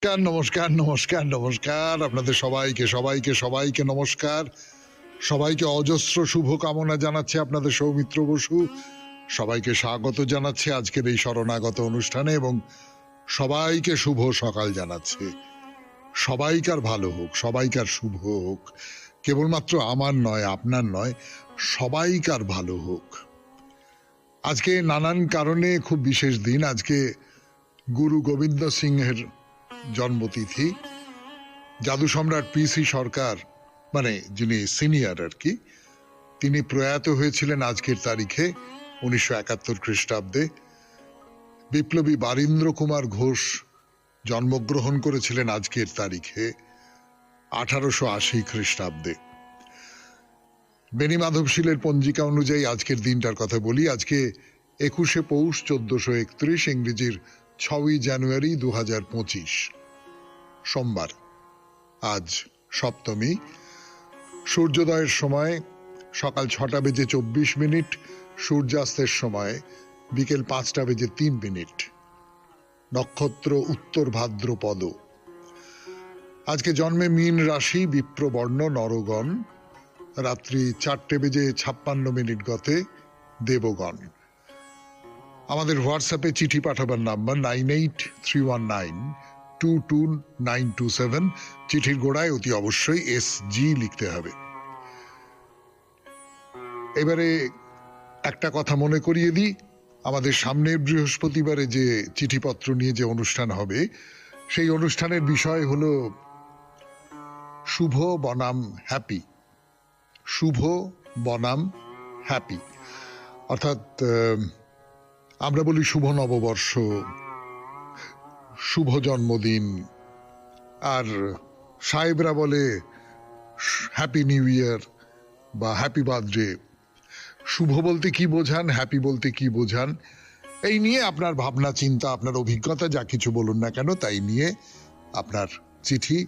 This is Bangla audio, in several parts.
নমস্কার, নমস্কার, নমস্কার। আপনাদের সবাইকে, সবাইকে, সবাইকে নমস্কার। সবাইকে অজস্র শুভকামনা জানাচ্ছে আপনাদের সৌমিত্র বসু। সবাইকে স্বাগত জানাচ্ছে আজকের এই শরণাগত অনুষ্ঠানে এবং সবাইকে শুভ সকাল জানাচ্ছে। সবাইকার ভালো হোক, সবাইকার শুভ হোক। কেবলমাত্র আমার নয়, আপনার নয়, সবাইকার ভালো হোক। আজকে নানান কারণে খুব বিশেষ দিন। আজকে গুরু গোবিন্দ সিংহের জন্মতিথি। জাদু সম্রাট পিসি সরকার, মানে যিনি সিনিয়র আর কি, তিনি প্রয়াত হয়েছিলেন আজকের তারিখে 1971 খ্রিস্টাব্দে। বিপ্লবী বারীন্দ্র কুমার ঘোষ জন্মগ্রহণ করেছিলেন আজকের তারিখে 1880 খ্রিস্টাব্দে। বেনি মাধবশীলের পঞ্জিকা অনুযায়ী আজকের দিনটার কথা বলি। আজকে 21শে পৌষ 1431, ইংরেজির 6ই জানুয়ারি 2025, সোমবার। আজ সপ্তমী। সূর্যোদয়ের সময় সকাল 6:24, সূর্যাস্তের সময় বিকেল 5:03। নক্ষত্র উত্তর ভাদ্রপদ। আজকে জন্মে মীন রাশি, বিপ্রবর্ণ, নরগণ। রাত্রি 4:56 গতে দেবগণ। আমাদের হোয়াটসঅ্যাপে চিঠি পাঠাবার নাম্বার 9831922927। চিঠির গোড়ায় অতি অবশ্যই SG লিখতে হবে। এবারে একটা কথা মনে করিয়ে দিই, আমাদের সামনের বৃহস্পতিবারে যে চিঠিপত্র নিয়ে যে অনুষ্ঠান হবে, সেই অনুষ্ঠানের বিষয় হলো শুভ বনাম হ্যাপি। শুভ বনাম হ্যাপি অর্থাৎ আমরা বলি শুভ নববর্ষ, শুভ জন্মদিন, আর সাহেবরা বলে হ্যাপি নিউ ইয়ার বা হ্যাপি বার্থডে। শুভ বলতে কি বোঝান, হ্যাপি বলতে কি বোঝান, এই নিয়ে আপনার ভাবনা চিন্তা, আপনার অভিজ্ঞতা যা কিছু বলুন না কেন, তাই নিয়ে আপনার চিঠি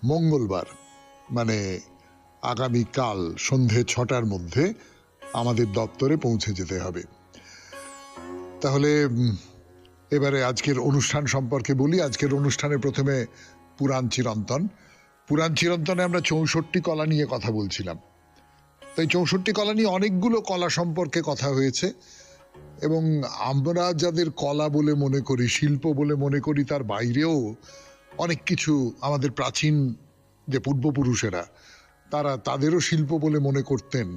মঙ্গলবার, মানে আগামীকাল সন্ধে 6টার মধ্যে আমাদের দপ্তরে পৌঁছে যেতে হবে। তাহলে এবারে আজকের অনুষ্ঠান সম্পর্কে বলি। আজকের অনুষ্ঠানে প্রথমে পুরাণ চিরন্তন। পুরাণ চিরন্তনে আমরা 64 কলা নিয়ে কথা বলছিলাম। তাই 64 কলা নিয়ে অনেকগুলো কলা সম্পর্কে কথা হয়েছে এবং আমরা যাদের কলা বলে মনে করি, শিল্প বলে মনে করি, তার বাইরেও অনেক কিছু আমাদের প্রাচীন যে পূর্বপুরুষেরা, তারা তাদেরও শিল্প বলে মনে করতেন।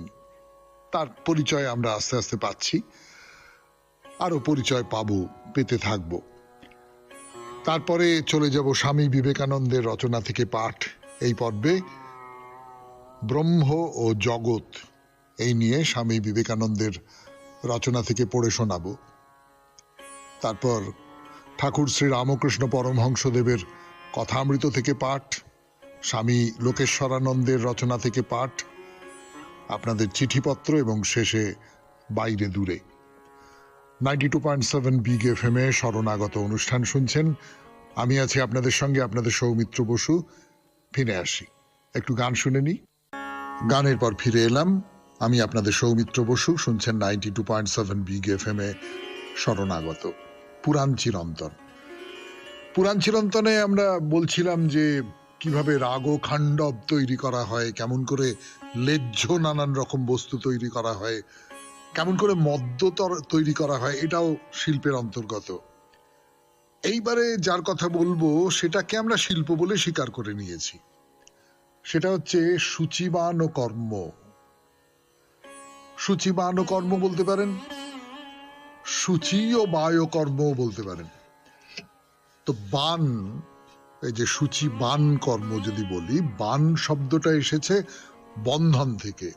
তার পরিচয় আমরা আস্তে আস্তে পাচ্ছি, আরো পরিচয় পাবো, পেতে থাকবো। তারপরে চলে যাব স্বামী বিবেকানন্দের রচনা থেকে পাঠ। এই পর্বে ব্রহ্ম ও জগৎ, এই নিয়ে স্বামী বিবেকানন্দের রচনা থেকে পড়ে শোনাবো। তারপর ঠাকুর শ্রী রামকৃষ্ণ পরমহংসদেবের কথামৃত থেকে পাঠ, স্বামী লোকেশ্বরানন্দের রচনা থেকে পাঠ, আপনাদের চিঠিপত্র এবং শেষে বাইরে দূরে। 92.7 বিগ FM এ শরণাগত অনুষ্ঠান শুনছেন। আমি আছি আপনাদের সঙ্গে, আপনাদের সৌমিত্র বসু। ফিরে আসি, একটু গান শুনে নি। গানের পর ফিরে এলাম। আমি আপনাদের সৌমিত্র বসু, শুনছেন 92.7 বিগ FM এ শরণাগত পুরাণ চিরন্তন। পুরাণ চিরন্তনে আমরা বলছিলাম যে কিভাবে রাগ ও খাণ্ডব তৈরি করা হয়, কেমন করে লেহ্য নানান রকম বস্তু তৈরি করা হয়, কেমন করে মদ্য তৈরি করা হয়, এটাও শিল্পের অন্তর্গত। এইবারে যার কথা বলবো সেটাকে আমরা শিল্প বলে স্বীকার করে নিয়েছি। সেটা হচ্ছে সূচিবান ও কর্ম। সূচিবান ও কর্ম বলতে পারেন, সূচি ও বায় কর্ম বলতে পারেন। তো বান, এই যে সূচি বান কর্ম যদি বলি, বান শব্দটা এসেছে বন্ধন থেকে।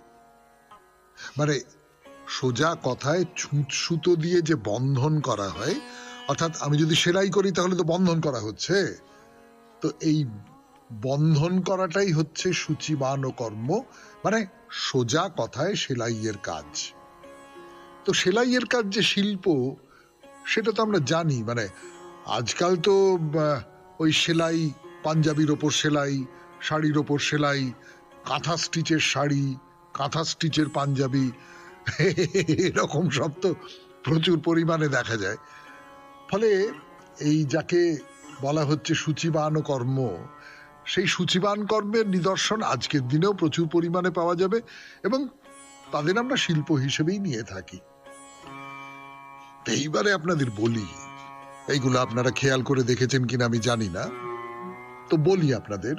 মানে সোজা কথায় ছুঁচ সুতো দিয়ে যে বন্ধন করা হয়, অর্থাৎ আমি যদি সেলাই করি তাহলে তো বন্ধন করা হচ্ছে। তো এই বন্ধন করাটাই হচ্ছে সূচিবান ও কর্ম, মানে সোজা কথায় সেলাইয়ের কাজ। তো সেলাইয়ের কাজ যে শিল্প, সেটা তো আমরা জানি। মানে আজকাল তো ওই সেলাই, পাঞ্জাবির ওপর সেলাই, শাড়ির ওপর সেলাই, কাঁথা স্টিচের শাড়ি, কাঁথা স্টিচের পাঞ্জাবি, এরকম সব তো প্রচুর পরিমাণে দেখা যায়। ফলে এই যাকে বলা হচ্ছে সূচিবান কর্ম, সেই সূচিবান কর্মের নিদর্শন আজকের দিনেও প্রচুর পরিমাণে পাওয়া যাবে এবং তাদের আমরা শিল্প হিসেবেই নিয়ে থাকি। এইবারে আপনাদের বলি, এইগুলো আপনারা খেয়াল করে দেখেছেন কিনা আমি জানি না, তো বলি আপনাদের,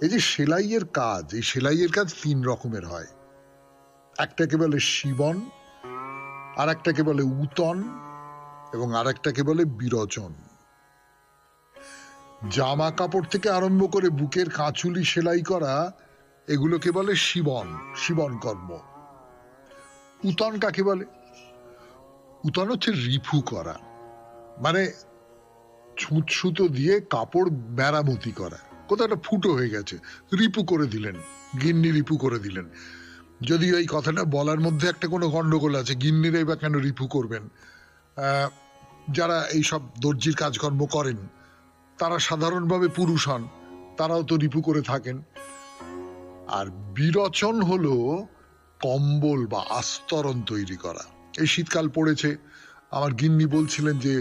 এই যে সেলাইয়ের কাজ, এই সেলাইয়ের কাজ 3 রকমের হয়। একটাকে বলে শিবন, আর একটাকে বলে উতন, এবং আর একটাকে বলে বিরচন। জামা কাপড় থেকে আরম্ভ করে বুকের কাঁচুলি সেলাই করা, এগুলোকে বলে শিবন, শিবন কর্ম। উতন কাকে বলে? উতন হচ্ছে রিফু করা, মানে ছুঁচ সুতো দিয়ে কাপড় মেরামতি করা। কোথাও একটা ফুটো হয়ে গেছে, রিপু করে দিলেন, গিন্নি রিপু করে দিলেন। যদিও এই কথাটা বলার মধ্যে একটা কোনো গন্ডগোল আছে, গিন্নিরাই বা কেন রিপু করবেন? যারা এইসব দর্জির কাজকর্ম করেন তারা সাধারণভাবে পুরুষ হন, তারাও তো রিপু করে থাকেন। আর বিরচন হলো কম্বল বা আস্তরণ তৈরি করা। এই শীতকাল পড়েছে, আমার গিন্নি বলছিলেন যে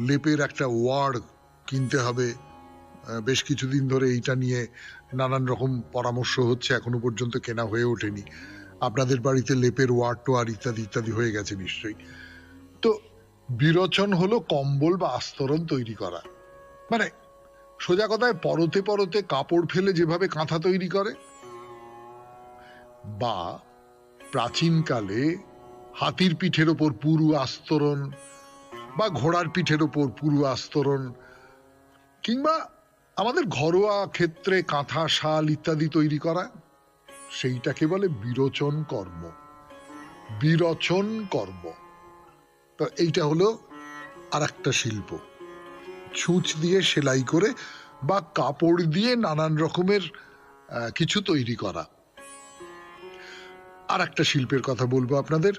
লেপের একটা ওয়ার্ড কিনতে হবে। বেশ কিছুদিন ধরে এইটা নিয়ে নানান রকম পরামর্শ হচ্ছে, এখনো পর্যন্ত কেনা হয়ে ওঠেনি। আপনাদের বাড়িতে লেপের ওয়ার্ড টোয়ার ইত্যাদি ইত্যাদি হয়ে গেছে নিশ্চয়ই। তো বিরচন হলো কম্বল বা আস্তরণ তৈরি করা, মানে সোজা কথায় পরতে পরতে কাপড় ফেলে যেভাবে কাঁথা তৈরি করে, বা প্রাচীনকালে হাতির পিঠের ওপর পুরু আস্তরণ বা ঘোড়ার পিঠের ওপর পুরু আস্তরণ, কিংবা আমাদের ঘরোয়া ক্ষেত্রে কাঁথা শাল ইত্যাদি তৈরি করা, সেইটাকে বলে বিরোচন কর্ম। বিরচন কর্ম, তো এইটা হলো আর একটা শিল্প। ছুঁচ দিয়ে সেলাই করে বা কাপড় দিয়ে নানান রকমের কিছু তৈরি করা। আর একটা শিল্পের কথা বলবো আপনাদের,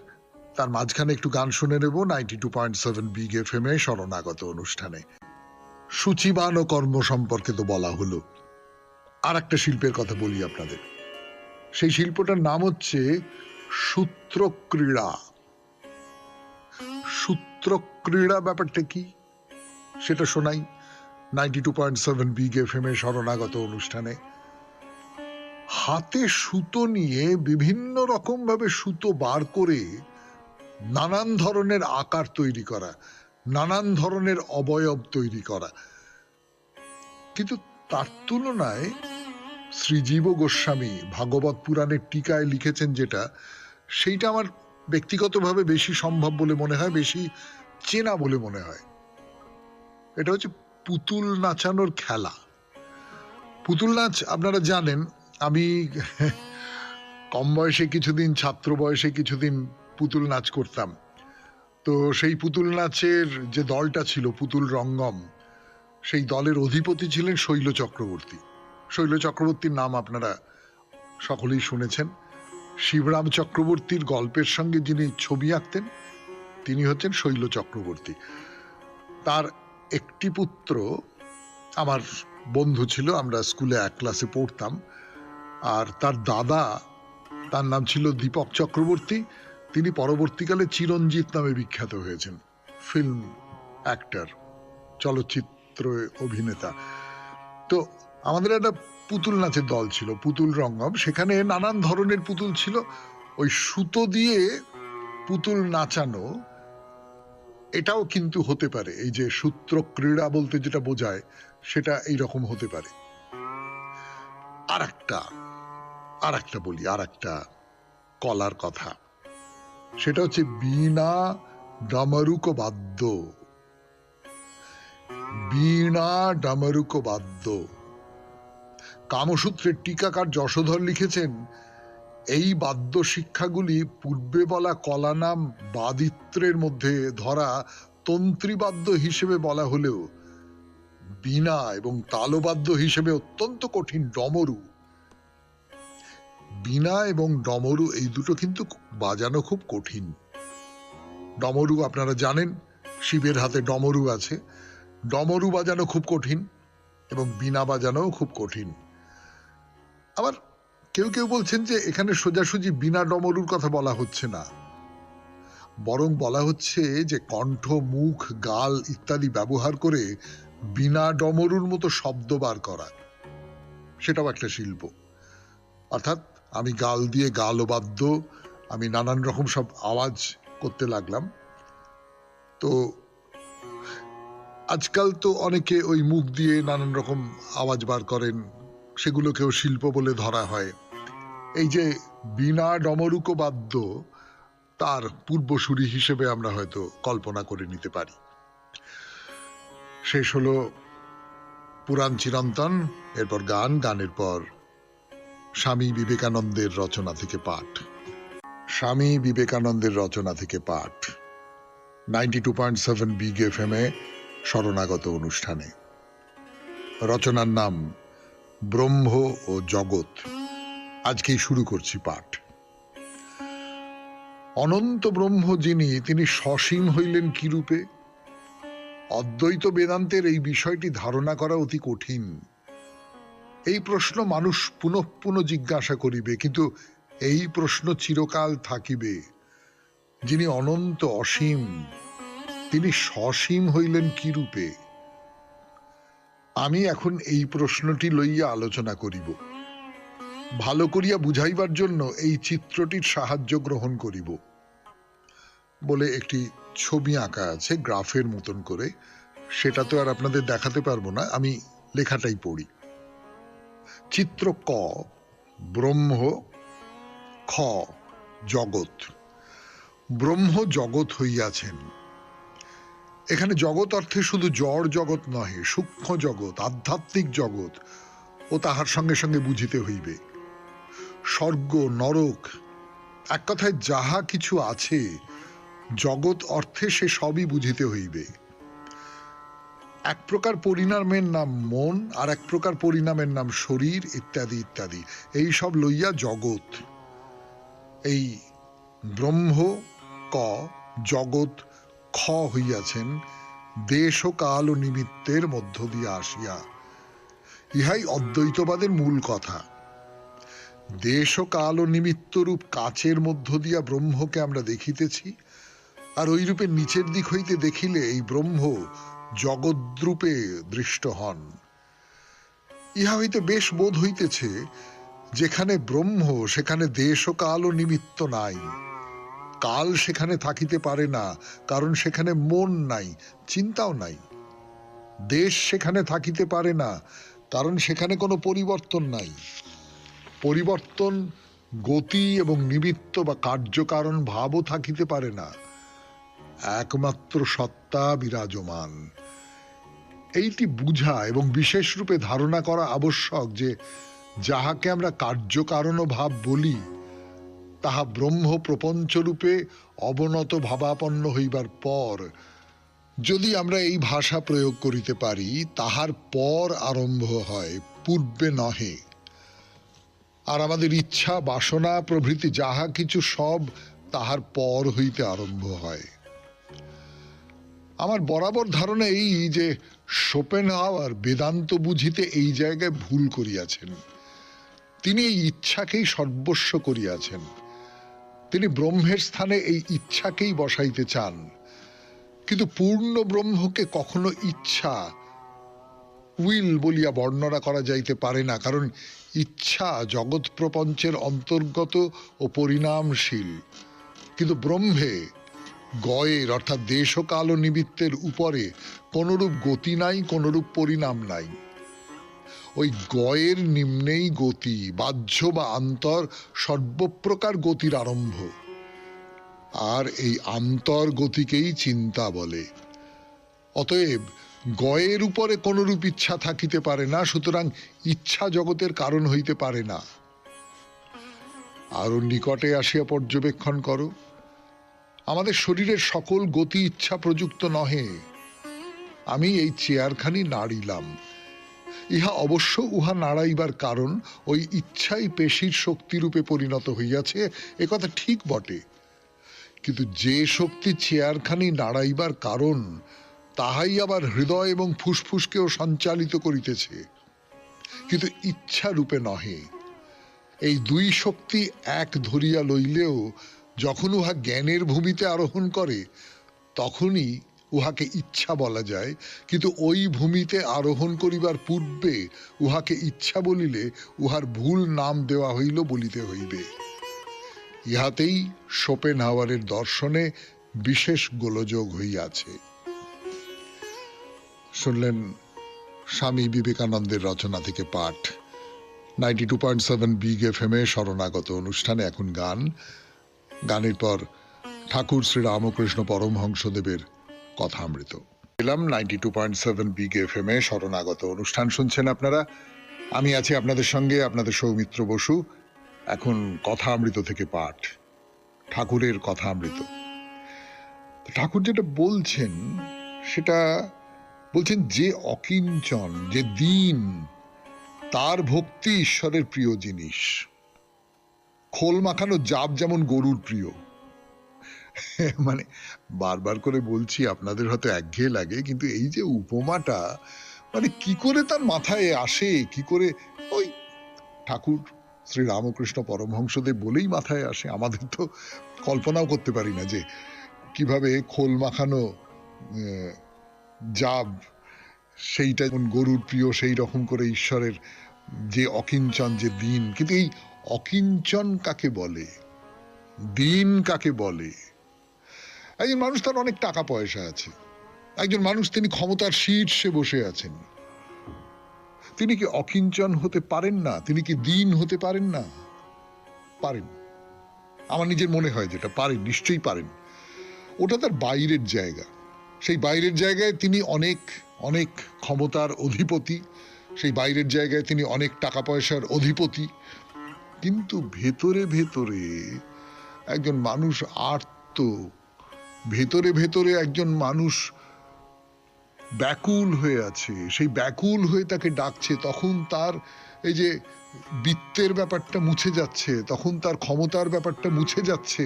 তার মাঝখানে একটু গান শুনে নেব 92.7 বিগ এফএম এ শরণাগত অনুষ্ঠানে। সূচিবান ও কর্ম সম্পর্কে তো বলা হলো, আর একটা শিল্পের কথা বলি আপনাদের। সেই শিল্পটার নাম হচ্ছে সূত্রক্রীড়া। সূত্রক্রীড়া ব্যাপারটা কি সেটা শোনাই 92.7 বিগ এফএম এ শরণাগত অনুষ্ঠানে। হাতে সুতো নিয়ে বিভিন্ন রকম ভাবে সুতো বার করে নানান ধরনের আকার তৈরি করা, নানান ধরনের অবয়ব তৈরি করা। কিন্তু তার তুলনায় শ্রীজীব গোস্বামী ভাগবত পুরাণের টিকায় লিখেছেন যেটা, সেইটা আমার ব্যক্তিগতভাবে বেশি সম্ভব বলে মনে হয়, বেশি চেনা বলে মনে হয়। এটা হচ্ছে পুতুল নাচানোর খেলা। পুতুল নাচ আপনারা জানেন, আমি কম বয়সে কিছুদিন, ছাত্র বয়সে কিছুদিন পুতুল নাচ করতাম। তো সেই পুতুল নাচের যে দলটা ছিল পুতুল রঙ্গম, সেই দলের অধিপতি ছিলেন শৈল চক্রবর্তী। শৈল চক্রবর্তীর নাম আপনারা সকলেই শুনেছেন। শিবরাম চক্রবর্তীর গল্পের সঙ্গে যিনি ছবি আঁকতেন তিনি হচ্ছেন শৈল চক্রবর্তী। তার একটি পুত্র আমার বন্ধু ছিল, আমরা স্কুলে এক ক্লাসে পড়তাম। আর তার দাদা, তার নাম ছিল দীপক চক্রবর্তী। তিনি পরবর্তীকালে চিরঞ্জিত নামে বিখ্যাত হয়েছেন, ফিল্ম অ্যাক্টর, চলচ্চিত্র অভিনেতা। তো আমাদের একটা পুতুল নাচের দল ছিল, পুতুল রঙ্গম। সেখানে নানান ধরনের পুতুল ছিল। ওই সুতো দিয়ে পুতুল নাচানো, এটাও কিন্তু হতে পারে, এই যে সূত্র ক্রীড়া বলতে যেটা বোঝায় সেটা এইরকম হতে পারে। আর একটা বলি, আর একটা কলার কথা, সেটা হচ্ছে বীণা ডামরুক বাদ্য। বীণা ডামরুক বাদ্য। কামসূত্রের টিকাকার যশোধর লিখেছেন, এই বাদ্য শিক্ষাগুলি পূর্বে বলা কলা নাম বাদিত্রের মধ্যে ধরা তন্ত্রীবাদ্য হিসেবে বলা হলেও বীণা এবং তালবাদ্য হিসেবে অত্যন্ত কঠিন ডমরু। বীণা এবং ডমরু এই দুটো কিন্তু বাজানো খুব কঠিন। ডমরু আপনারা জানেন, শিবের হাতে ডমরু আছে। ডমরু বাজানো খুব কঠিন এবং বীণা বাজানোও খুব কঠিন। আবার কেউ কেউ বলছেন যে এখানে সোজাসুজি বীণা ডমরুর কথা বলা হচ্ছে না, বরং বলা হচ্ছে যে কণ্ঠ, মুখ, গাল ইত্যাদি ব্যবহার করে বিনা ডমরুর মতো শব্দ বার করা, সেটাও একটা শিল্প। অর্থাৎ আমি গাল দিয়ে গাল ও বাদ্য, আমি নানান রকম সব আওয়াজ করতে লাগলাম। তো আজকাল তো অনেকে ওই মুখ দিয়ে নানান রকম আওয়াজ বার করেন, সেগুলোকেও শিল্প বলে ধরা হয়। এই যে বিনা ডমরুক বাদ্য, তার পূর্বসূরি হিসেবে আমরা হয়তো কল্পনা করে নিতে পারি। শেষ হলো পুরাণ চিরন্তন, এরপর গান, গানের পর স্বামী বিবেকানন্দের রচনা থেকে পাঠ। স্বামী বিবেকানন্দের রচনা থেকে পাঠ 92.7 বিগ এফএম এ শরণাগত অনুষ্ঠানে। রচনার নাম ব্রহ্ম ও জগৎ। আজকেই শুরু করছি পাঠ। অনন্ত ব্রহ্ম যিনি, তিনি সসীম হইলেন কি রূপে? অদ্বৈত বেদান্তের এই বিষয়টি ধারণা করা অতি কঠিন। এই প্রশ্ন মানুষ পুনঃ পুনঃ জিজ্ঞাসা করিবে, কিন্তু এই প্রশ্ন চিরকাল থাকিবে। যিনি অনন্ত অসীম, তিনি সসীম হইলেন কি রূপে? আমি এখন এই প্রশ্নটি লইয়া আলোচনা করিব। ভালো করিয়া বুঝাইবার জন্য এই চিত্রটির সাহায্য গ্রহণ করিব। বলে একটি ছবি আঁকা আছে গ্রাফের মতন করে, সেটা তো আর আপনাদের দেখাতে পারবো না, আমি লেখাটাই পড়ি। চিত্র ক, ব্রহ্ম, খ, জগৎ। ব্রহ্ম জগৎ হইয়াছেন। এখানে জগৎ অর্থে শুধু জড় জগৎ নহে, সূক্ষ্ম জগৎ, আধ্যাত্মিক জগৎ ও তাহার সঙ্গে সঙ্গে বুঝিতে হইবে। স্বর্গ, নরক, এক কথায় যাহা কিছু আছে জগৎ অর্থে, সে সবই বুঝিতে হইবে। এক প্রকার পরিণামের নাম মন, আর এক প্রকার পরিণামের নাম শরীর, ইত্যাদি ইত্যাদি। এই সব লইয়া জগৎ। এই ব্রহ্ম ক, জগৎ খ হইয়াছেন দেশ ও কাল ও নিমিত্তের মধ্য দিয়ে আসিয়া। ইহাই অদ্বৈতবাদের মূল কথা। দেশ ও কাল ও নিমিত্তরূপ কাচের মধ্য দিয়া ব্রহ্মকে আমরা দেখিতেছি, আর ওই রূপে নিচের দিক হইতে দেখিলে এই ব্রহ্ম জগদ্রূপে দৃষ্ট হন। ইহা হইতে বেশ বোধ হইতেছে, যেখানে ব্রহ্ম সেখানে দেশ ও কাল ও নিমিত্ত নাই। কাল সেখানে থাকিতে পারে না, কারণ সেখানে মন নাই, চিন্তাও নাই। দেশ সেখানে থাকিতে পারে না, কারণ সেখানে কোনো পরিবর্তন নাই। পরিবর্তন, গতি এবং নিমিত্ত বা কার্যকারণ ভাবও থাকিতে পারে না। একমাত্র সত্তা বিরাজমান। এইটি বুঝা এবং বিশেষ রূপে ধারণা করা আবশ্যক যে যাহাকে আমরা কার্যকারণ ভাব বলি, তাহা ব্রহ্ম প্রপঞ্চরূপে অবনত ভাবাপন্ন হইবার পর যদি আমরা এই ভাষা প্রয়োগ করিতে পারি, তাহার পর আরম্ভ হয়, পূর্বে নহে। আর আমাদের ইচ্ছা, বাসনা প্রভৃতি যাহা কিছু সব তাহার পর হইতে আরম্ভ হয়। আমার বরাবর ধারণা এই যে শোপেনহাওয়ার বেদান্ত বুঝিতে এই জায়গায় ভুল করিয়াছেন। তিনি এই ইচ্ছাকেই সর্বস্ব করিয়াছেন। তিনি ব্রহ্মের স্থানে এই ইচ্ছাকেই বসাইতে চান, কিন্তু পূর্ণ ব্রহ্মকে কখনো ইচ্ছা, উইল বলিয়া বর্ণনা করা যাইতে পারে না, কারণ ইচ্ছা জগৎ প্রপঞ্চের অন্তর্গত ও পরিণামশীল। কিন্তু ব্রহ্মে গয়ের অর্থাৎ দেশ ও কাল ও নিমিত্তের উপরে কোনরূপ গতি নাই, কোনরূপ পরিণাম নাই। ওই গয়ের নিম্নেই গতি, বাহ্য বা আন্তর সর্বপ্রকার গতির আরম্ভ। আর এই আন্তর গতিকেই চিন্তা বলে। অতএব গয়ের উপরে কোনরূপ ইচ্ছা থাকিতে পারে না, সুতরাং ইচ্ছা জগতের কারণ হইতে পারে না। আরো নিকটে আসিয়া পর্যবেক্ষণ করো, আমাদের শরীরের সকল গতি ইচ্ছা প্রযুক্ত নহে। আমি এই চেয়ারখানি নাড়িলাম, ইহা অবশ্য উহা নাড়াইবার কারণ ওই ইচ্ছাই পেশির শক্তিরূপে পরিণত হইয়াছে, একথা ঠিক বটে। কিন্তু যে শক্তি চেয়ারখানি নাড়াইবার কারণ, তাহাই আবার হৃদয় এবং ফুসফুসকেও সঞ্চালিত করিতেছে, কিন্তু ইচ্ছা রূপে নহে। এই দুই শক্তি এক ধরিয়া লইলেও যখন উহা জ্ঞানের ভূমিতে আরোহণ করে, তখনই উহাকে ইচ্ছা বলা যায়, কিন্তু ওই ভূমিতে আরোহণ করিবার পূর্বে উহাকে ইচ্ছা বলিলে উহার ভুল নাম দেওয়া হইল বলিতে হইবে। ইহাতেই শোপেনহাওয়ারের দর্শনে বিশেষ গোলযোগ হইয়াছে। শুনলেন স্বামী বিবেকানন্দের রচনা থেকে পাঠ। 92.7 বিগ এফএম-এ শরণাগত অনুষ্ঠানে এখন গান। গানের পর ঠাকুর শ্রী রামকৃষ্ণ পরমহংসদেবের কথামৃত। এলাম 92.7 বিগ এফএম-এ শরণাগত অনুষ্ঠান শুনছেন আপনারা। আমি আছি আপনাদের সঙ্গে, আপনাদের সৌমিত্র বসু। এখন কথামৃত থেকে পাঠ, ঠাকুরের কথামৃত। ঠাকুর যেটা বলছেন সেটা বলছেন, যে অকিঞ্চন, যে দীন, তার ভক্তি ঈশ্বরের প্রিয় জিনিস। খোল মাখানো জাপ যেমন গরুর প্রিয়। মানে বারবার করে বলছি, আপনাদের হয়তো একঘেয়ে লাগে, কিন্তু এই যে উপমাটা, মানে কি করে তার মাথায় আসে, কি করে ওই ঠাকুর শ্রী রামকৃষ্ণ পরমহংসদেব বলেই মাথায় আসে। আমাদের তো কল্পনাও করতে পারি না যে কিভাবে খোল মাখানো জাব, সেইটা যেমন গরুর প্রিয়, সেই রকম করে ঈশ্বরের যে অকিঞ্চন, যে দিন। কিন্তু এই অকিঞ্চন কাকে বলে, দিন কাকে বলে? একজন মানুষ, তার অনেক টাকা পয়সা আছে, একজন মানুষ তিনি ক্ষমতার শীর্ষে বসে আছেন, তিনি কি অকিঞ্চন হতে পারেন না? তিনি কি দিন হতে পারেন না? পারেন। আমার নিজের মনে হয় যেটা পারেন, নিশ্চয়ই পারেন। ওটা তার বাইরের জায়গা। সেই বাইরের জায়গায় তিনি অনেক অনেক ক্ষমতার অধিপতি, সেই বাইরের জায়গায় তিনি অনেক টাকা পয়সার অধিপতি, কিন্তু ভেতরে ভেতরে একজন মানুষ আর্ত, ভেতরে ভেতরে একজন মানুষ ব্যাকুল হয়ে আছে। সেই ব্যাকুল হয়ে তাকে ডাকছে, তখন তার এই যে বৃত্তের ব্যাপারটা মুছে যাচ্ছে, তখন তার ক্ষমতার ব্যাপারটা মুছে যাচ্ছে।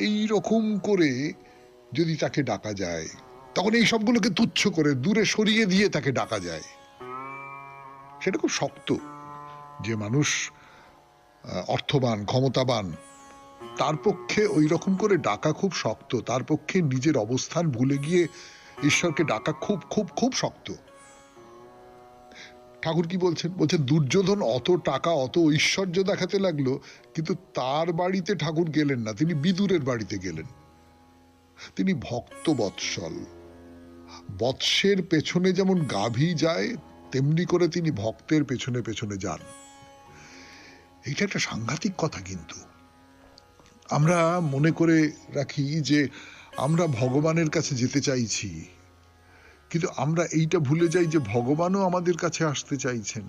এই রকম করে যদি তাকে ডাকা যায়, তখন এই সবগুলোকে তুচ্ছ করে দূরে সরিয়ে দিয়ে তাকে ডাকা যায়। সেটা খুব শক্ত। যে মানুষ অর্থবান, ক্ষমতাবান, তার পক্ষে ওই রকম করে ডাকা খুব শক্ত। তার পক্ষে নিজের অবস্থান ভুলে গিয়ে ঈশ্বরকে ডাকা খুব খুব খুব শক্ত। ঠাকুর কি বলছেন? বলছেন দুর্যোধন অত টাকা, অত ঐশ্বর্য দেখাতে লাগলো, কিন্তু তার বাড়িতে ঠাকুর গেলেন না, তিনি বিদুরের বাড়িতে গেলেন। তিনি ভক্ত বৎসল। বৎসের পেছনে যেমন গাভী যায়, তেমনি করে তিনি ভক্তের পেছনে পেছনে যান। এটা একটা সাংঘাতিক কথা। কিন্তু আমরা মনে করে রাখি যে আমরা ভগবানের কাছে যেতে চাইছি, কিন্তু আমরা এইটা ভুলে যাই যে ভগবানও আমাদের কাছে আসতে চাইছেন।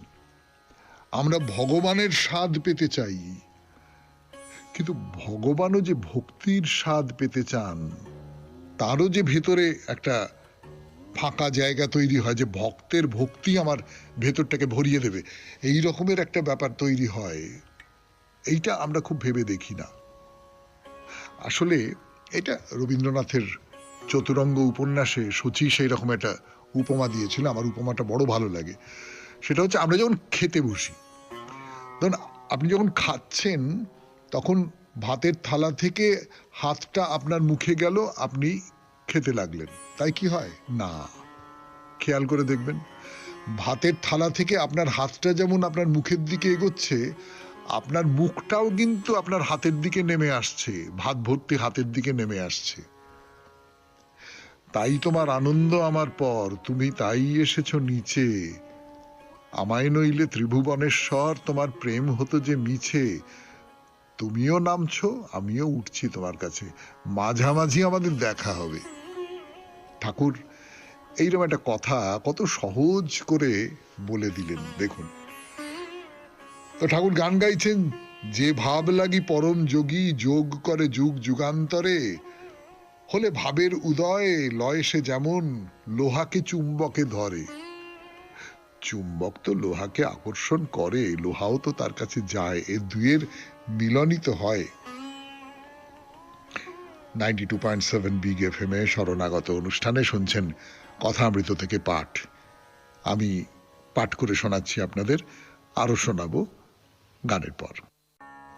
আমরা ভগবানের স্বাদ পেতে চাই, কিন্তু ভগবানও যে ভক্তির স্বাদ পেতে চান, তারও যে ভেতরে একটা ফাঁকা জায়গা তৈরি হয়, যে ভক্তের ভক্তি আমার ভেতরটাকে ভরিয়ে দেবে, এই রকমের একটা ব্যাপার তৈরি হয়। এইটা আমরা খুব ভেবে দেখি না। আসলে এটা রবীন্দ্রনাথের চতুরঙ্গ উপন্যাসে শচী সেই রকম একটা উপমা দিয়েছিল। আমার উপমাটা বড় ভালো লাগে। সেটা হচ্ছে, আমরা যখন খেতে বসি, ধরুন আপনি যখন খাচ্ছেন, তখন ভাতের থালা থেকে হাতটা আপনার মুখে গেল, আপনি খেতে লাগলেন, তাই কি হয় না? খেয়াল করে দেখবেন, ভাতের থালা থেকে আপনার হাতটা যেমন আপনার মুখের দিকে এগোচ্ছে, আপনার মুখটাও কিন্তু আপনার হাতের দিকে নেমে আসছে, ভাত ভর্তি হাতের দিকে নেমে আসছে। তাই তোমার আনন্দ আমার পর, তুমি তাই এসেছো নিচে। আমায় নইলে ত্রিভুবনেশ্বর, তোমার প্রেম হতো যে মিছে। তুমিও নামছো, আমিও উঠছি তোমার কাছে, মাঝামাঝি আমাদের দেখা হবে। ঠাকুর এইরকম একটা কথা কত সহজ করে বলে দিলেন, দেখুন। তো ঠাকুর গান গাইছেন, যে ভাব লাগি পরম যোগী, যোগ করে যুগ যুগান্তরে, হলে ভাবের উদয় লয় সে যেমন, লোহাকে চুম্বকে ধরে। চুম্বক তো লোহাকে আকর্ষণ করে, লোহাও তো তার কাছে যায়, এর দুয়ের মিলনই তো হয়। 92.7 বিগ এফএম-এ শরণাগত অনুষ্ঠানে শুনছেন কথামৃত থেকে পাঠ। আমি পাঠ করে শোনাচ্ছি আপনাদের, আরো শোনাবো গানের পর।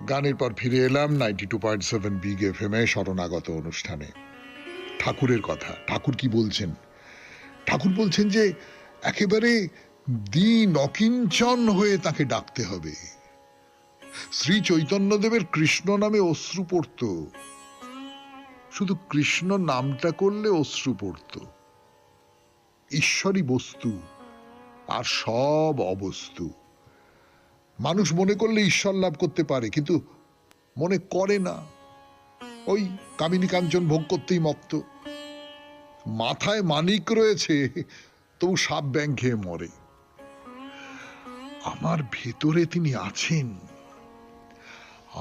গানের পর ফিরে এলাম 92.7 বিগ এফএম-এ শরণাগত অনুষ্ঠানে। ঠাকুরের কথা। ঠাকুর কি বলছেন? ঠাকুর বলছেন যে একেবারে দীন অকিঞ্চন হয়ে তাকে ডাকতে হবে। শ্রী চৈতন্যদেবের কৃষ্ণ নামে অশ্রু পড়ত, শুধু কৃষ্ণ নামটা করলে অশ্রু পড়ত। ঈশ্বরই বস্তু আর সব অবস্তু। মানুষ মনে করলে ঈশ্বর লাভ করতে পারে, কিন্তু মনে করে না। ওই কামিনী কাঞ্চন ভোগ করতেই মত্ত। মাথায় মানিক রয়েছে, তবু সাপ ব্যাং খেয়ে মরে। আমার ভেতরে তিনি আছেন,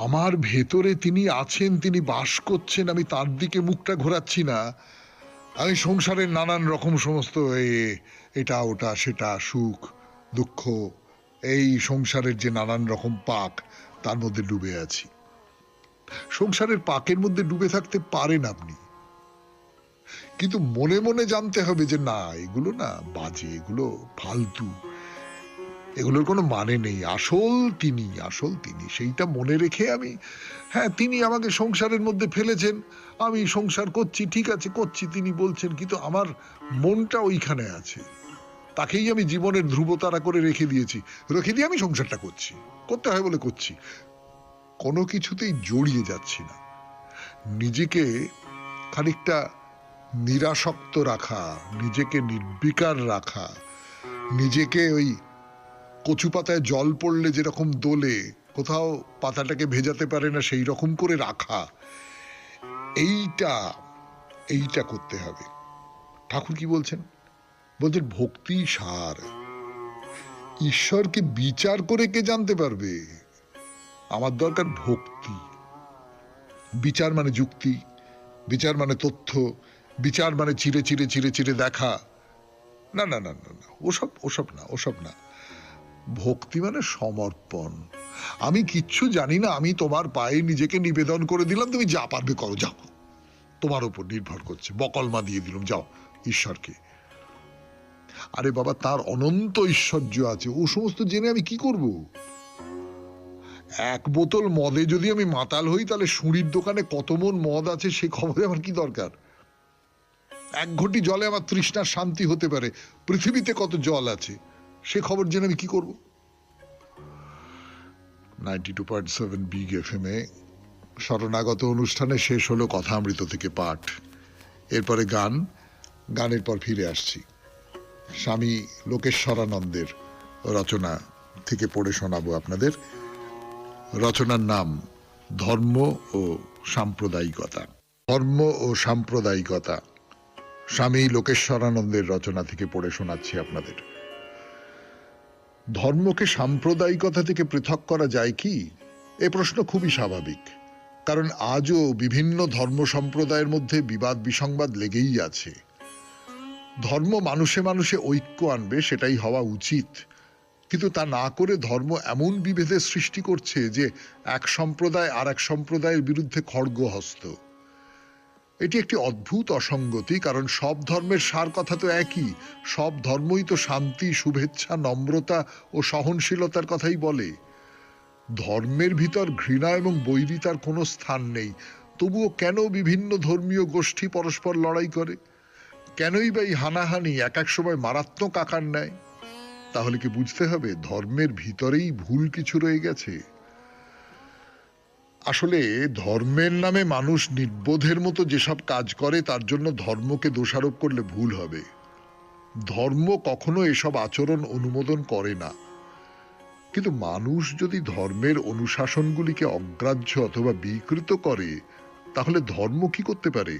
আমার ভেতরে তিনি আছেন, তিনি বাস করছেন। আমি তার দিকে মুখটা ঘোরাচ্ছি না। আমি সংসারের নানান রকম সমস্ত এটা ওটা সেটা, সুখ দুঃখ, এই সংসারের যে নানান রকম পাক, তার মধ্যে ডুবে আছি। সংসারের পাকের মধ্যে ডুবে থাকতে পারেন আপনি, কিন্তু মনে মনে জানতে হবে যে না, এগুলো না বাজে, এগুলো ফালতু, এগুলোর কোনো মানে নেই। আসল তিনি, আসল তিনি, সেইটা মনে রেখে আমি, হ্যাঁ তিনি আমাকে সংসারের মধ্যে ফেলেছেন, আমি সংসার করছি, ঠিক আছে করছি, তিনি বলছেন, কিন্তু আমার মনটা ওইখানে আছে। তাকেই আমি জীবনের ধ্রুবতারা করে রেখে দিয়েছি, রেখে দিয়ে আমি সংসারটা করছি, করতে হয় বলে করছি। কোনো কিছুতেই জড়িয়ে যাচ্ছি না। নিজেকে খানিকটা নিরাসক্ত রাখা, নিজেকে নির্বিকার রাখা, নিজেকে ওই কচু পাতায় জল পড়লে যেরকম দোলে, কোথাও পাতাটাকে ভেজাতে পারে না, সেই রকম করে রাখা, এইটা এইটা করতে হবে। ঠাকুর কি বলছেন? বলছেন ভক্তি সার। ঈশ্বরকে বিচার করে কে জানতে পারবে? আমার দরকার ভক্তি। বিচার মানে যুক্তি, বিচার মানে তথ্য, বিচার মানে চিরে চিরে চিরে চিরে দেখা। না না না না, ওসব ওসব না, ওসব না। ভক্তি মানে সমর্পণ। আমি কিচ্ছু জানি না, আমি তোমার পায়ে নিজেকে নিবেদন করে দিলাম, তুমি যা পারবে করো, যাও, তোমার উপর নির্ভর করছে, বকলমা দিয়ে দিলাম, যাও ঈশ্বরকে। আরে বাবা, তার অনন্ত ঐশ্বর্য আছে, ও সমস্ত জেনে আমি কি করব? এক বোতল মদে যদি আমি মাতাল হই, তাহলে সুঁড়ির দোকানে কত মন মদ আছে সে খবরে আমার কি দরকার? এক ঘটি জলে আমার তৃষ্ণার শান্তি হতে পারে, পৃথিবীতে কত জল আছে সে খবর জেনে আমি কি করব? 92.7 বিগ FM এ শরণাগত অনুষ্ঠানে শেষ হলো কথামৃত থেকে পাঠ। এরপরে গান, গানের পর ফিরে আসছি। স্বামী লোকেশ্বরানন্দের রচনা থেকে পড়ে শোনাবো আপনাদের। রচনার নাম ধর্ম ও সাম্প্রদায়িকতা। ধর্ম ও সাম্প্রদায়িকতা, স্বামী লোকেশ্বরানন্দের রচনা থেকে পড়ে শোনাচ্ছি আপনাদের। ধর্মকে সাম্প্রদায়িকতা থেকে পৃথক করা যায় কি? এ প্রশ্ন খুবই স্বাভাবিক, কারণ আজও বিভিন্ন ধর্ম সম্প্রদায়ের মধ্যে বিবাদ বিসংবাদ লেগেই আছে। ধর্ম মানুষে মানুষে ঐক্য আনবে, সেটাই হওয়া উচিত, কিন্তু তা না করে ধর্ম এমন বিভেদের সৃষ্টি করছে যে এক সম্প্রদায় আর এক সম্প্রদায়ের বিরুদ্ধে খড়গহস্ত। এটি একটি অদ্ভুত অসঙ্গতি, কারণ সব ধর্মের সার কথা তো একই। সব ধর্মই তো শান্তি, শুভেচ্ছা, নম্রতা ও সহনশীলতার কথাই বলে। ধর্মের ভিতর ঘৃণা এবং বৈরিতার কোনো স্থান নেই। তবুও কেন বিভিন্ন ধর্মীয় গোষ্ঠী পরস্পর লড়াই করে? কেনই বা এই হানাহানি এক এক সময় মারাত্মক আকার নেয়? তাহলে কি বুঝতে হবে ধর্মের ভিতরেই ভুল কিছু রয়ে গেছে? আসলে ধর্মের নামে মানুষ নির্বোধের মতো যেসব কাজ করে, তার জন্য ধর্মকে দোষারোপ করলে ভুল হবে। ধর্ম কখনো এসব আচরণ অনুমোদন করে না। কিন্তু মানুষ যদি ধর্মের অনুশাসনগুলিকে অগ্রাহ্য অথবা বিকৃত করে, তাহলে ধর্ম কি করতে পারে?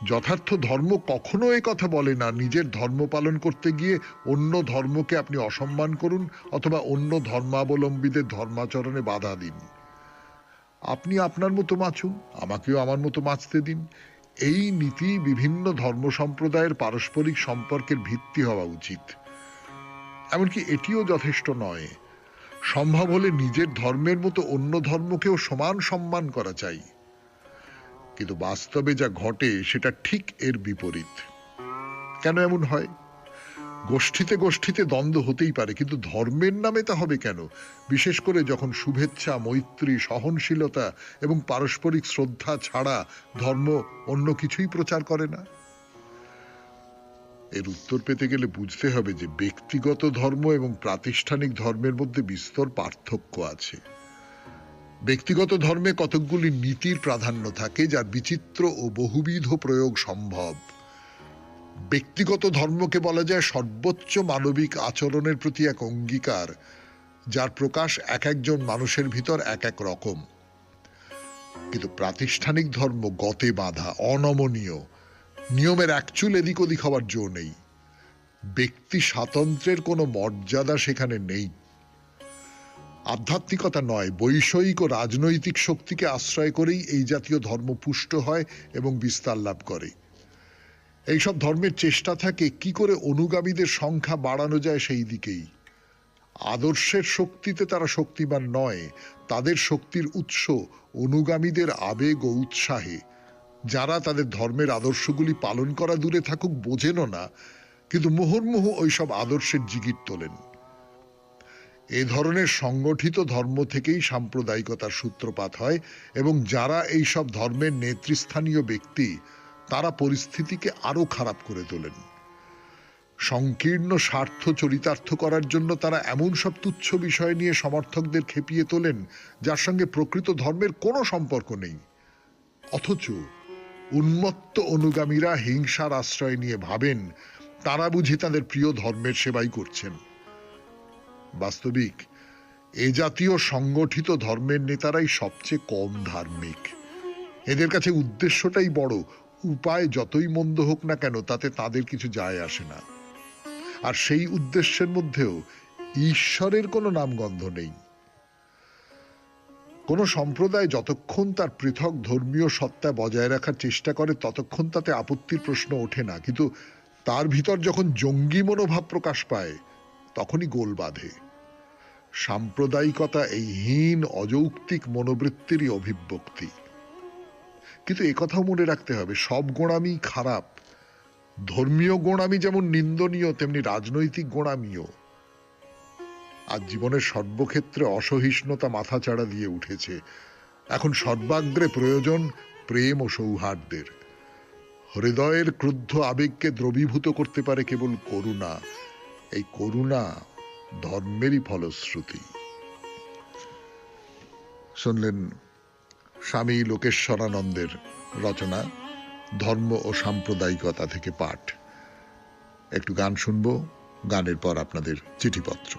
যথার্থ ধর্ম কখনো এ কথা বলে না নিজের ধর্ম পালন করতে গিয়ে অন্য ধর্মকে আপনি অসম্মান করুন অথবা অন্য ধর্মাবলম্বীদের ধর্মাচরণে বাধা দিন। আপনি আপনার মতো বাঁচুন, আমাকেও আমার মতো বাঁচতে দিন। এই নীতি বিভিন্ন ধর্ম সম্প্রদায়ের পারস্পরিক সম্পর্কের ভিত্তি হওয়া উচিত। এমনকি এটিও যথেষ্ট নয়, সম্ভব হলে নিজের ধর্মের মতো অন্য ধর্মকেও সমান সম্মান করা চাই। কিন্তু বাস্তবে যা ঘটে সেটা ঠিক এর বিপরীত। কেন এমন হয়? গোষ্ঠীতে গোষ্ঠীতে দ্বন্দ্ব হতেই পারে, কিন্তু ধর্মের নামে তা হবে কেন? বিশেষ করে যখন শুভেচ্ছা, মৈত্রী, সহনশীলতা এবং পারস্পরিক শ্রদ্ধা ছাড়া ধর্ম অন্য কিছুই প্রচার করে না। এর উত্তর পেতে গেলে বুঝতে হবে যে ব্যক্তিগত ধর্ম এবং প্রাতিষ্ঠানিক ধর্মের মধ্যে বিস্তর পার্থক্য আছে। ব্যক্তিগত ধর্মে কতকগুলি নীতির প্রাধান্য থাকে, যার বিচিত্র ও বহুবিধ প্রয়োগ সম্ভব। ব্যক্তিগত ধর্মকে বলা যায় সর্বোচ্চ মানবিক আচরণের প্রতি এক অঙ্গীকার, যার প্রকাশ এক একজন মানুষের ভিতর এক এক রকম। কিন্তু প্রাতিষ্ঠানিক ধর্ম গতে বাঁধা, অনমনীয়, নিয়মের একচুল এদিক ওদিক হওয়ার জো নেই। ব্যক্তি স্বাতন্ত্র্যের কোনো মর্যাদা সেখানে নেই। আধ্যাত্মিকতা নয়, বৈষয়িক ও রাজনৈতিক শক্তিকে আশ্রয় করেই এই জাতীয় ধর্ম পুষ্ট হয় এবং বিস্তার লাভ করে। এইসব ধর্মের চেষ্টা থাকে কি করে অনুগামীদের সংখ্যা বাড়ানো যায় সেই দিকেই। আদর্শের শক্তিতে তারা শক্তিমান নয়, তাদের শক্তির উৎস অনুগামীদের আবেগ ও উৎসাহে। যারা তাদের ধর্মের আদর্শগুলি পালন করা দূরে থাকুক, বোঝেনও না, কিন্তু মুহুর্মুহু ওইসব আদর্শের জিগির তোলেন। এ ধরনের সংগঠিত ধর্ম থেকেই সাম্প্রদায়িকতার সূত্রপাত হয়, এবং যারা এইসব ধর্মের নেতৃস্থানীয় ব্যক্তি, তারা পরিস্থিতিকে আরো খারাপ করে তোলেন। সংকীর্ণ স্বার্থ চরিতার্থ করার জন্য তারা এমন সব তুচ্ছ বিষয় নিয়ে সমর্থকদের খেপিয়ে তোলেন, যার সঙ্গে প্রকৃত ধর্মের কোনো সম্পর্ক নেই। অথচ উন্মত্ত অনুগামীরা হিংসার আশ্রয় নিয়ে ভাবেন তারা বুঝি তাদের প্রিয় ধর্মের সেবাই করছেন। বাস্তবিক এ জাতীয় সংগঠিত ধর্মের নেতারাই সবচেয়ে কম ধার্মিক। এদের কাছে উদ্দেশ্যটাই বড়, উপায় যতই মন্দ হোক না কেন তাতে তাদের কিছু যায় আসে না। আর সেই উদ্দেশ্যের মধ্যেও ঈশ্বরের কোনো নামগন্ধ নেই। কোন সম্প্রদায় যতক্ষণ তার পৃথক ধর্মীয় সত্তা বজায় রাখার চেষ্টা করে ততক্ষণ তাতে আপত্তির প্রশ্ন ওঠে না, কিন্তু তার ভিতর যখন জঙ্গি মনোভাব প্রকাশ পায় তখনই গোল বাঁধে। সাম্প্রদায়িকতা এই হীন অযৌক্তিক মনোবৃত্তিরই অভিব্যক্তি। কিন্তু একথাও মনে রাখতে হবে, সব গোঁড়ামি খারাপ। ধর্মীয় গোঁড়ামি যেমন নিন্দনীয়, তেমনি রাজনৈতিক গোঁড়ামিও। আজ জীবনের সর্বক্ষেত্রে অসহিষ্ণুতা মাথাচাড়া দিয়ে উঠেছে। এখন সর্বাগ্রে প্রয়োজন প্রেম ও সৌহার্দ্যের। হৃদয়ের ক্রুদ্ধ আবেগকে দ্রবীভূত করতে পারে কেবল করুণা। এই করুণা ধর্মেরই ফলশ্রুতি। শুনলেন স্বামী লোকেশ্বরানন্দের রচনা ধর্ম ও সাম্প্রদায়িকতা থেকে পাঠ। একটু গান শুনবো, গানের পর আপনাদের চিঠিপত্র।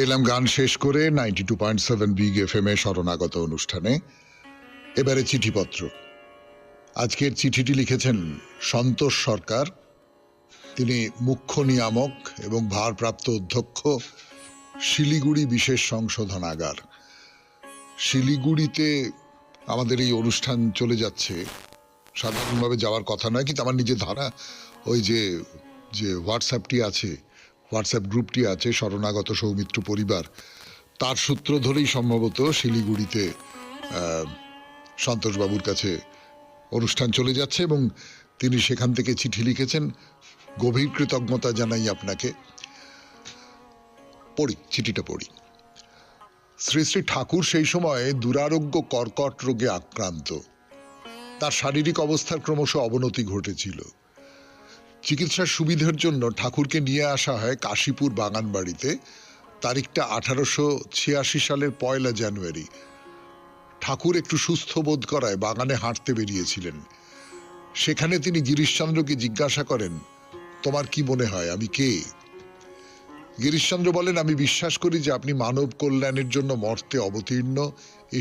এলাম গান শেষ করে 92.7 বিগ এফএম এ শরণাগত অনুষ্ঠানে। এবারে চিঠিপত্র। আজকের চিঠিটি লিখেছেন সন্তোষ সরকার। তিনি মুখ্য নিয়ামক এবং ভারপ্রাপ্ত অধ্যক্ষ, শিলিগুড়ি বিশেষ সংশোধনাগার। শিলিগুড়িতে আমাদের এই অনুষ্ঠান চলে যাচ্ছে। সাধারণভাবে যাওয়ার কথা নয়, কিন্তু আমার নিজের ধারা, ওই যে হোয়াটসঅ্যাপটি আছে, হোয়াটসঅ্যাপ গ্রুপটি আছে শরণাগত সৌমিত্র পরিবার, তার সূত্র ধরেই সম্ভবত শিলিগুড়িতে সন্তোষবাবুর কাছে অনুষ্ঠান চলে যাচ্ছে এবং তিনি সেখান থেকে চিঠি লিখেছেন। গভীর কৃতজ্ঞতা জানাই আপনাকে। পড়ি, চিঠিটা পড়ি। শ্রী শ্রী ঠাকুর সেই সময় দুরারোগ্য কর্কট রোগে আক্রান্ত। তার শারীরিক অবস্থার ক্রমশ অবনতি ঘটেছিল। চিকিৎসার সুবিধার জন্য ঠাকুরকে নিয়ে আসা হয় কাশীপুর বাগানবাড়িতে। তারিখটা 1886 সালের 1 জানুয়ারি। ঠাকুর একটু সুস্থ বোধ করায় বাগানে হাঁটতে বেরিয়েছিলেন। সেখানে তিনি গিরিশচন্দ্রকে জিজ্ঞাসা করেন, তোমার কি মনে হয় আমি কে? গিরিশচন্দ্র বলেন, আমি বিশ্বাস করি যে আপনি মানব কল্যাণের জন্য মর্তে অবতীর্ণ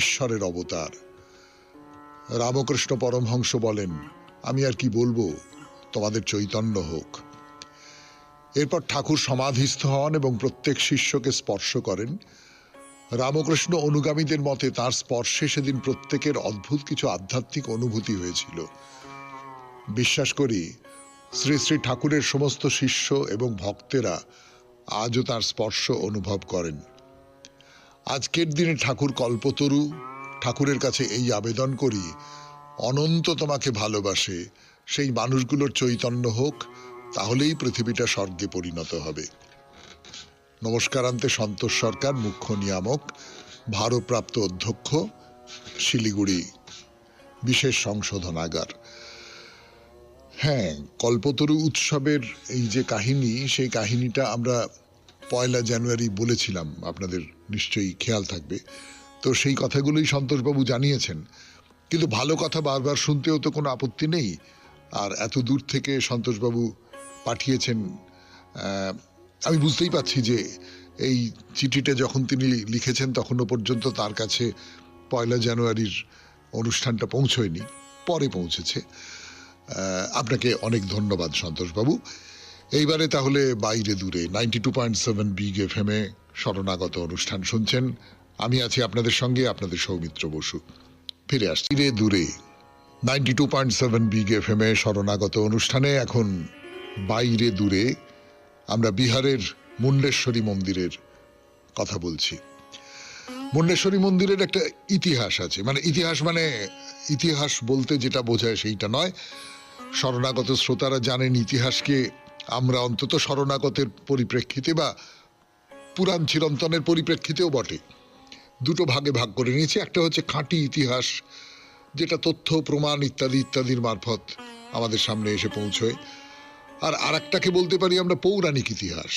ঈশ্বরের অবতার। রামকৃষ্ণ পরমহংস বলেন, আমি আর কি বলবো, তোমাদের চৈতন্য হোক। এরপর ঠাকুর সমাধিস্থ হন এবং প্রত্যেক শিষ্যকে স্পর্শ করেন। রামকৃষ্ণ অনুগামীদের মতে তার স্পর্শে সেদিন প্রত্যেকের অদ্ভুত কিছু আধ্যাত্মিক অনুভূতি হয়েছিল। বিশ্বাস করি শ্রী শ্রী ঠাকুরের সমস্ত শিষ্য এবং ভক্তেরা আজও তার স্পর্শ অনুভব করেন। আজকের দিনে ঠাকুর কল্পতরু। ঠাকুরের কাছে এই আবেদন করি, অনন্ত তোমাকে ভালোবাসে সেই মানুষগুলোর চৈতন্য হোক, তাহলেই পৃথিবীটা স্বর্গে পরিণত হবে। নমস্কারান্তে সন্তোষ সরকার, মুখ্য নিয়ামক, ভারপ্রাপ্ত অধ্যক্ষ, শিলিগুড়ি বিশেষ সংশোধনাগার। হ্যাঁ, কল্পতরু উৎসবের এই যে কাহিনী, সেই কাহিনীটা আমরা 1 জানুয়ারি বলেছিলাম, আপনাদের নিশ্চয়ই খেয়াল থাকবে। তো সেই কথাগুলোই সন্তোষবাবু জানিয়েছেন, কিন্তু ভালো কথা বারবার শুনতেও তো কোনো আপত্তি নেই। আর এত দূর থেকে সন্তোষবাবু পাঠিয়েছেন, আমি বুঝতেই পারছি যে এই চিঠিটা যখন তিনি লিখেছেন তখনও পর্যন্ত তার কাছে 1 জানুয়ারির অনুষ্ঠানটা পৌঁছয়নি, পরে পৌঁছেছে। আপনাকে অনেক ধন্যবাদ সন্তোষবাবু। এইবারে তাহলে বাইরে দূরে 92.7 বিগ এফএম এ শরণাগত অনুষ্ঠান শুনছেন। আমি আছি আপনাদের সঙ্গে, আপনাদের সৌমিত্র বসু। ফিরে আসছি রে দূরে 92.7 বিগ এফএম এ শরণাগত অনুষ্ঠানে। এখন বাইরে দূরে আমরা বিহারের মুন্ডেশ্বরী মন্দিরের কথা বলছি। মুন্ডেশ্বরী মন্দিরের একটা ইতিহাস আছে, মানে ইতিহাস বলতে যেটা বোঝায় সেইটা নয়। শরণাগত শ্রোতারা জানেন ইতিহাসকে আমরা অন্তত শরণাগতের পরিপ্রেক্ষিতে বা পুরাণ চিরন্তনের পরিপ্রেক্ষিতেও বটে দুটো ভাগে ভাগ করে নিয়েছি। একটা হচ্ছে খাঁটি ইতিহাস, যেটা তথ্য প্রমাণ ইত্যাদি ইত্যাদির মারফত আমাদের সামনে এসে পৌঁছয়। আর আরেকটাকে বলতে পারি আমরা পৌরাণিক ইতিহাস,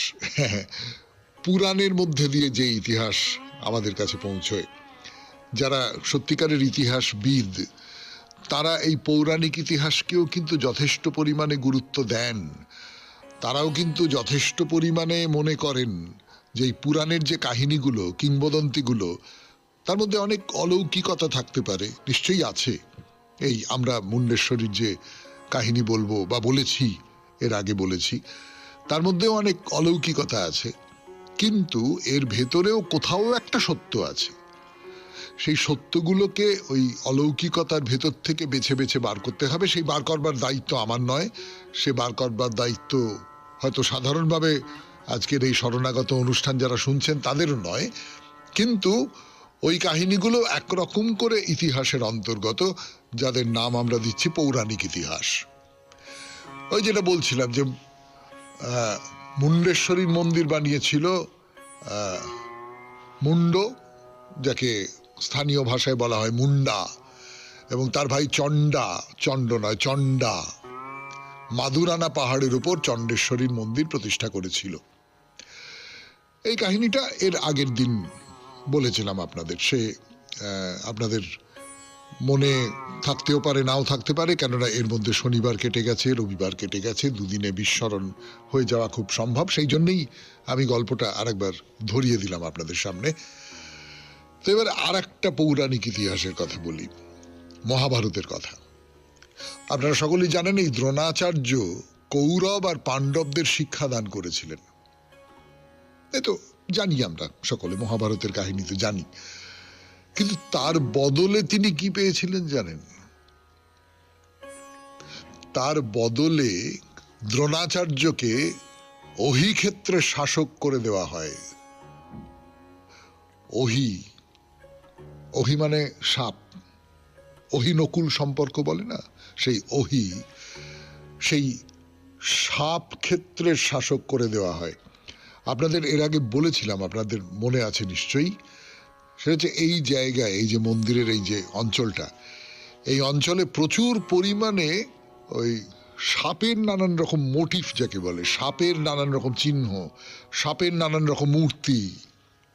পুরাণের মধ্যে দিয়ে যে ইতিহাস আমাদের কাছে পৌঁছয়। যারা সত্যিকারের ইতিহাসবিদ তারা এই পৌরাণিক ইতিহাসকেও কিন্তু যথেষ্ট পরিমাণে গুরুত্ব দেন। তারাও কিন্তু যথেষ্ট পরিমাণে মনে করেন যে এই পুরাণের যে কাহিনীগুলো, কিংবদন্তিগুলো, তার মধ্যে অনেক অলৌকিকতা থাকতে পারে, নিশ্চয়ই আছে। এই আমরা মুন্ডেশ্বরীর যে কাহিনী বলবো বা বলেছি, এর আগে বলেছি, তার মধ্যেও অনেক অলৌকিকতা আছে, কিন্তু এর ভেতরেও কোথাও একটা সত্য আছে। সেই সত্যগুলোকে ওই অলৌকিকতার ভেতর থেকে বেছে বেছে বার করতে হবে। সেই বার করবার দায়িত্ব আমার নয়, সে বার করবার দায়িত্ব হয়তো সাধারণভাবে আজকের এই শরণাগত অনুষ্ঠান যারা শুনছেন তাদেরও নয়, কিন্তু ওই কাহিনীগুলো একরকম করে ইতিহাসের অন্তর্গত, যাদের নাম আমরা দিচ্ছি পৌরাণিক ইতিহাস। ওই যেটা বলছিলাম যে মুন্ডেশ্বরীর মন্দির বানিয়েছিল মুন্ড, যাকে স্থানীয় ভাষায় বলা হয় মুন্ডা, এবং তার ভাই চণ্ডা, চণ্ড নয় চণ্ডা, মাদুরানা পাহাড়ের উপর চণ্ডেশ্বরীর মন্দির প্রতিষ্ঠা করেছিল। এই কাহিনীটা এর আগের দিন বলেছিলাম আপনাদের। সে আপনাদের মনে থাকতেও পারে, নাও থাকতে পারে, কেননা এর মধ্যে শনিবার কেটে গেছে, রবিবার কেটে গেছে, দুদিনে বিস্মরণ হয়ে যাওয়া খুব সম্ভব। সেই জন্যই আমি গল্পটা আরেকবার ধরিয়ে দিলাম আপনাদের সামনে। তো এবার আর একটা পৌরাণিক ইতিহাসের কথা বলি, মহাভারতের কথা। আপনারা সকলেই জানেন এই দ্রোণাচার্য কৌরব আর পাণ্ডবদের শিক্ষাদান করেছিলেন। এ তো জানি আমরা সকলে, মহাভারতের কাহিনী তো জানি। কিন্তু তার বদলে তিনি কি পেয়েছিলেন জানেন? তার বদলে দ্রোণাচার্যকে অহি ক্ষেত্রে শাসক করে দেওয়া হয়। অহি মানে সাপ, অহি নকুল সম্পর্ক বলে না, সেই অহি, সেই সাপ ক্ষেত্রের শাসক করে দেওয়া হয়। আপনাদের এর আগে বলেছিলাম, আপনাদের মনে আছে নিশ্চয়ই। সেটা হচ্ছে এই জায়গায়, এই যে মন্দিরের এই যে অঞ্চলটা, এই অঞ্চলে প্রচুর পরিমাণে ওই সাপের নানান রকম মোটিফ, যাকে বলে সাপের নানান রকম চিহ্ন, সাপের নানান রকম মূর্তি,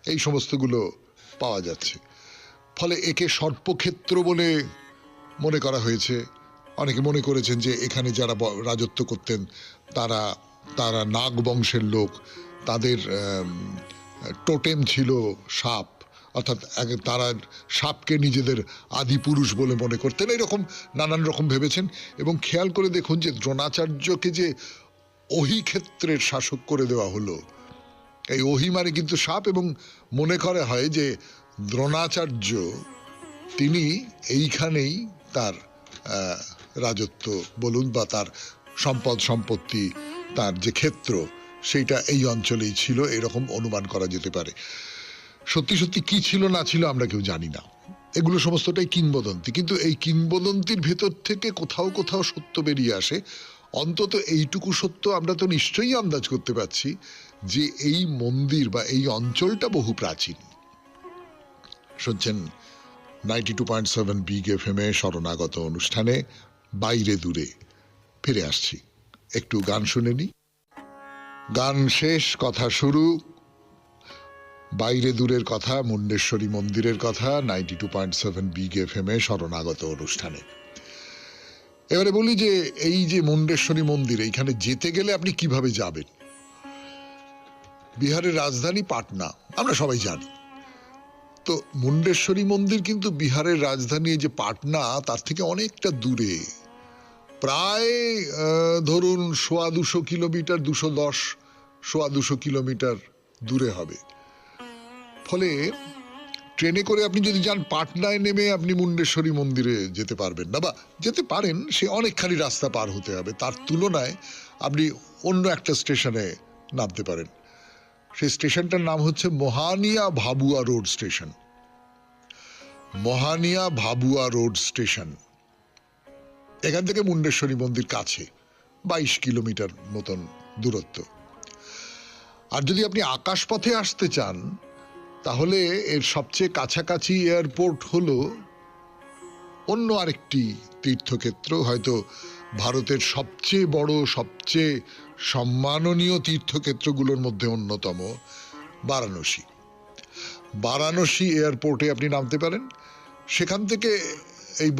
এই সমস্তগুলো পাওয়া যাচ্ছে। ফলে একে সর্পক্ষেত্র বলে মনে করা হয়েছে। অনেকে মনে করেছেন যে এখানে যারা রাজত্ব করতেন তারা তারা নাগ বংশের লোক, তাদের টোটেম ছিল সাপ, অর্থাৎ তারা সাপকে নিজেদের আদি পুরুষ বলে মনে করতেন। এরকম নানান রকম ভেবেছেন। এবং খেয়াল করে দেখুন যে দ্রোণাচার্যকে যে অহি ক্ষেত্রের শাসক করে দেওয়া হলো, এই অহি মানে কিন্তু সাপ, এবং মনে করা হয় যে দ্রোণাচার্য তিনি এইখানেই তার রাজত্ব বলুন বা তার সম্পদ সম্পত্তি, তার যে ক্ষেত্র, সেইটা এই অঞ্চলেই ছিল, এরকম অনুমান করা যেতে পারে। সত্যি সত্যি কি ছিল না ছিল আমরা কেউ জানি না, এগুলো সমস্তটাই কিংবদন্তি। কিন্তু এই কিংবদন্তির ভেতর থেকে কোথাও কোথাও সত্য বেরিয়ে আসে, অন্তত এইটুকু সত্য আমরা তো নিশ্চয়ই আন্দাজ করতে পারছি যে এই মন্দির বা এই অঞ্চলটা বহু প্রাচীন। শুনছেন 92.7 বিগ এফএম এ শরণাগত অনুষ্ঠানে বাইরে দূরে। ফিরে আসছি, একটু গান শুনে নি। গান শেষ, কথা শুরু। বাইরে দূরের কথা, মুন্ডেশ্বরী মন্দিরের কথা 92.7 বিগ এফএম এ শরণাগত অনুষ্ঠানে। এবারে বলি যে এই যে মুন্ডেশ্বরী মন্দির, এইখানে যেতে গেলে আপনি কিভাবে যাবেন। বিহারের রাজধানী পাটনা, আমরা সবাই জানি। তো মুন্ডেশ্বরী মন্দির কিন্তু বিহারের রাজধানী যে পাটনা তার থেকে অনেকটা দূরে, প্রায় ধরুন 200 কিলোমিটার, 210 কিলোমিটার দূরে হবে। ফলে ট্রেনে করে আপনি যদি যান, পাটনায় নেমে আপনি মুন্ডেশ্বরী মন্দিরে যেতে পারবেন না, বা যেতে পারেন, সে অনেকখানি রাস্তা পার হতে হবে। তার তুলনায় আপনি অন্য একটা স্টেশনে নামতে পারেন। সেই স্টেশনটার নাম হচ্ছে Mohaniya Bhabua road station. Mohaniya Bhabua road station. এখান থেকে মুন্ডেশ্বরী মন্দির কাছে, 22 কিলোমিটার মতন দূরত্ব। আর যদি আপনি আকাশপথে আসতে চান, তাহলে এর সবচেয়ে কাছাকাছি এয়ারপোর্ট হলো অন্য আরেকটি তীর্থক্ষেত্র, হয়তো ভারতের সবচেয়ে বড়, সবচেয়ে সম্মাননীয় তীর্থক্ষেত্রগুলোর মধ্যে অন্যতম, বারাণসী। বারাণসী এয়ারপোর্টে আপনি নামতে পারেন। সেখান থেকে এই